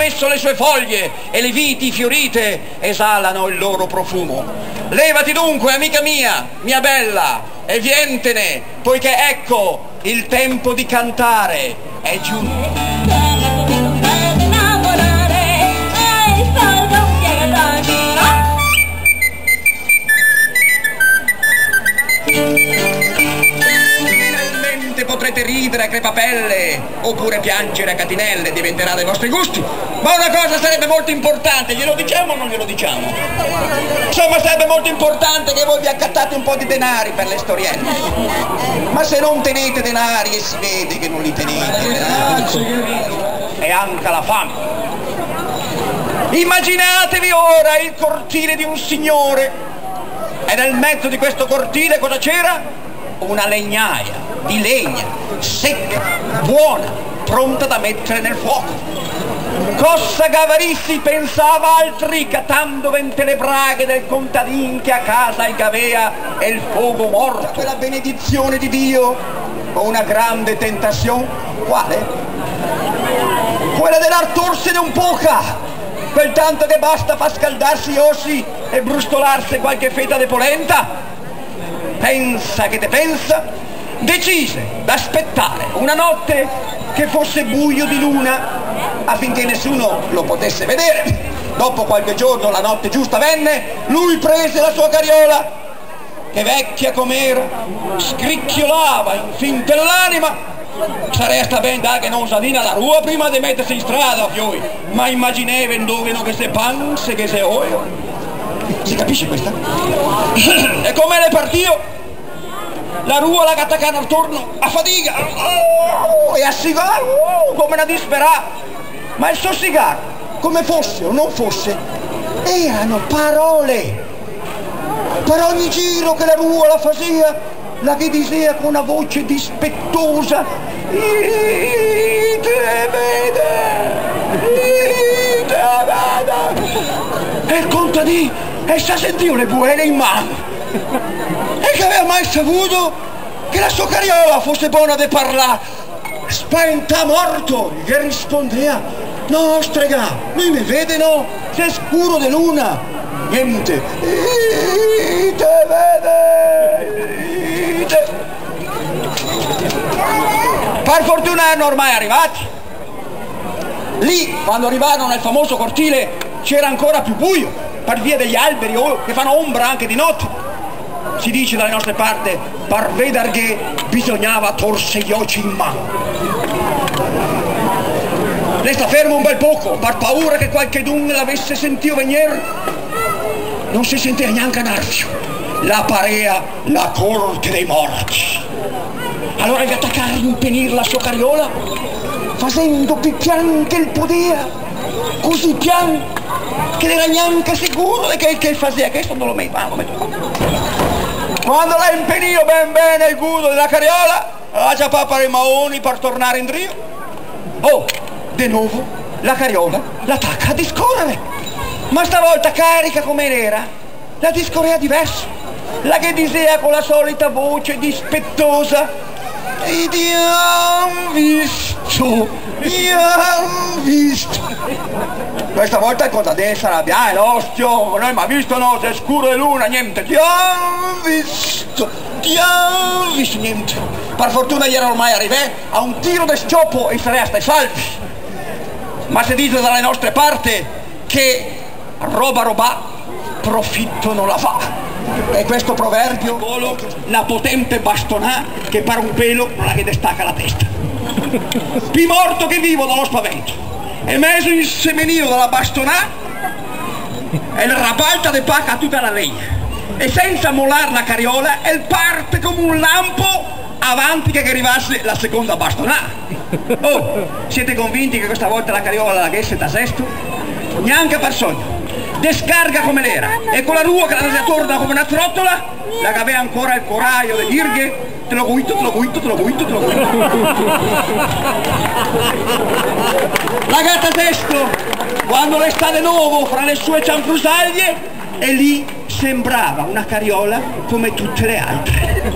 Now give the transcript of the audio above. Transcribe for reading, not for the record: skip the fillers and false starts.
spesso le sue foglie e le viti fiorite esalano il loro profumo. Levati dunque, amica mia bella, e vientene, poiché ecco il tempo di cantare è giunto. Potrete ridere a crepapelle oppure piangere a catinelle, diventerà dei vostri gusti, ma una cosa sarebbe molto importante, glielo diciamo o non glielo diciamo? Insomma, sarebbe molto importante che voi vi accattate un po' di denari per le storielle. Ma se non tenete denari, e si vede che non li tenete, e anche la fame. Immaginatevi ora il cortile di un signore, e nel mezzo di questo cortile cosa c'era? Una legnaia di legna, secca, buona, pronta da mettere nel fuoco. Cosa Gavarissi pensava altri, catando vente le braghe del contadin che a casa il gavea e il fuoco morto? Quella benedizione di Dio o una grande tentazione? Quale? Quella dell'artorsene un poca, quel tanto che basta far scaldarsi gli ossi e brustolarsi qualche feta de polenta. Pensa che te pensa, decise d'aspettare una notte che fosse buio di luna affinché nessuno lo potesse vedere. Dopo qualche giorno la notte giusta venne, lui prese la sua carriola, che vecchia com'era, scricchiolava in fin dell'anima. Saresta ben da che non salina la rua prima di mettersi in strada, fioi, ma immagineve dove che se panse che se oio. Si capisce questa? E come le partio? La rua la cattacana attorno a fatica e a sigaro come una disperata. Ma il suo sigaro, come fosse o non fosse, erano parole. Per ogni giro che la rua la faceva, la che diceva con una voce dispettosa: "Ite vede, ite vede". E il contadino essa sentiva le buene in mano, e che aveva mai saputo che la sua carriola fosse buona di parlare. Spaventa morto, gli rispondeva: "No, strega, lui mi vede, no? C'è scuro di luna". Niente. "Ite vede, ite". Per fortuna erano ormai arrivati. Lì, quando arrivarono nel famoso cortile, c'era ancora più buio, per via degli alberi che fanno ombra anche di notte. Si dice dalle nostre parti, per vedere che bisognava torse gli occhi in mano. Resta fermo un bel poco, per paura che qualchedun l'avesse sentito venire. Non si sentiva neanche un arfio. La parea la corte dei morti. Allora gli attaccare a impennire la sua carriola, facendo più pian che il poteva, così pian che era neanche sicuro che faceva questo, non lo metto. Quando l'ha impennito ben bene il gudo della carriola, ha già papà i maoni per tornare in drio. Oh, di nuovo la carriola l'attacca a discorrere, ma stavolta carica come era, la discorrea diverso, la che diceva con la solita voce dispettosa: "Ti han visto, ti han visto". Questa volta il contadino si arrabbia: "L'ostio, noi mi ha visto, no, c'è scuro di luna, niente, ti han visto, niente". Per fortuna gli era ormai arrivato a un tiro di scioppo e sarei stai salvi. Ma si dice dalle nostre parti che roba profitto non la fa. E questo proverbio, la potente bastonà che pare un pelo non la che destacca la testa. Più morto che vivo dallo spavento. E messo in semenio dalla bastonà e la rapalta de pacca a tutta la legna. E senza mollare la carriola, e parte come un lampo avanti che arrivasse la seconda bastonà. Oh, siete convinti che questa volta la carriola la ghesse da sesto? Neanche per sogno. Descarga come l'era, e con la rua che la torna come una trottola, la che aveva ancora il coraio de dirghe: "Te lo guito, te lo guito, te lo guito, te lo guito". La gatta testo, quando le sta di nuovo fra le sue cianfrusaglie, e lì sembrava una carriola come tutte le altre.